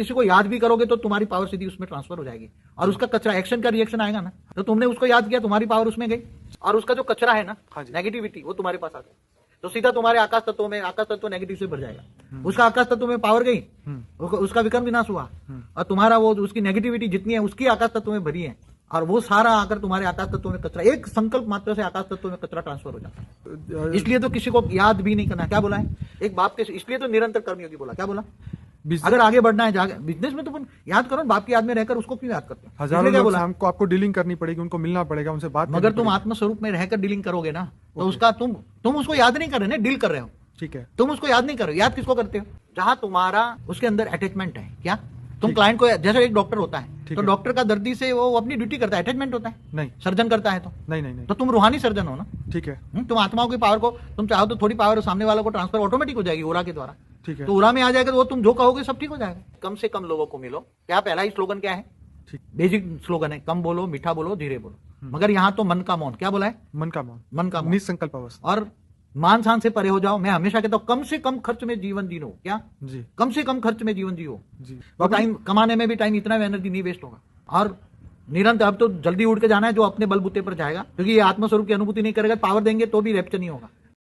किसी को याद भी करोगे तो तुम्हारी पावर सीधी उसमें ट्रांसफर हो जाएगी, और उसका कचरा एक्शन का रिएक्शन आएगा ना, तो तुमने उसको याद किया, तुम्हारी पावर उसमें गई, और उसका जो कचरा है ना, नेगेटिविटी, वो तुम्हारे पास आ गया, तो सीधा तुम्हारे आकाश तत्व में, आकाश तत्व नेगेटिव से भर जाएगा। उसका आकाश तत्व में पावर गई, उसका विक्रम विनाश हुआ, और तुम्हारा वो उसकी नेगेटिविटी जितनी है उसकी आकाश तत्व में भरी है, और वो सारा आकर तुम्हारे आकाश तत्व में कचरा, एक संकल्प मात्र से आकाश तत्व में कचरा ट्रांसफर हो जाता है। इसलिए तो किसी को याद भी नहीं करना। क्या बोला है एक बाप के, इसलिए तो निरंतर कर्मयोगी बोला। क्या बोला? अगर आगे बढ़ना है बिजनेस में तो याद करो, बाप की याद में रहकर उसको क्यों याद करते हो? हजारों लोग हमको, आपको डीलिंग करनी पड़ेगी, उनको मिलना पड़ेगा, उनसे बात, मगर तुम आत्मस्वरूप में रहकर डीलिंग करोगे ना, तो उसका तुम उसको याद नहीं कर रहे ना, डील कर रहे हो। ठीक है, तुम उसको याद नहीं कर रहे हो। याद किसको करते हो? जहां तुम्हारा उसके अंदर अटैचमेंट है। क्या तुम क्लाइंट को, जैसे एक डॉक्टर होता है तो डॉक्टर का दर्दी से वो अपनी ड्यूटी करता है, अटैचमेंट होता है? नहीं। सर्जन करता है तो नहीं, तो तुम रूहानी सर्जन हो ना। ठीक है, तुम आत्माओं की पावर को, तुम चाहो तो थोड़ी पावर सामने वालों को ट्रांसफर ऑटोमेटिक हो जाएगी ओरा के द्वारा। ठीक है, तो ओरा में आ जाएगा तो वो तुम जो कहोगे सब ठीक हो जाएगा। कम से कम लोगों को मिलो। क्या पहला ही स्लोगन क्या है? बेसिक स्लोगन है, कम बोलो, मीठा बोलो, धीरे बोलो। मगर यहाँ तो मन का मौन। क्या बोला है? मन का मौन, निसंकल्प अवस्था, और मान शान से परे हो जाओ। मैं हमेशा कहता हूँ कम से कम खर्च में जीवन जियो। क्या जी? कम से कम खर्च में जीवन जियो जी। और टाइम कमाने में भी टाइम, इतना एनर्जी नहीं वेस्ट होगा। और निरंतर, अब तो जल्दी उड़ के जाना है जो अपने बलबूते पर जाएगा, क्योंकि ये आत्मस्वरूप की अनुभूति नहीं करेगा, पावर देंगे तो भी रैप्चर नहीं होगा।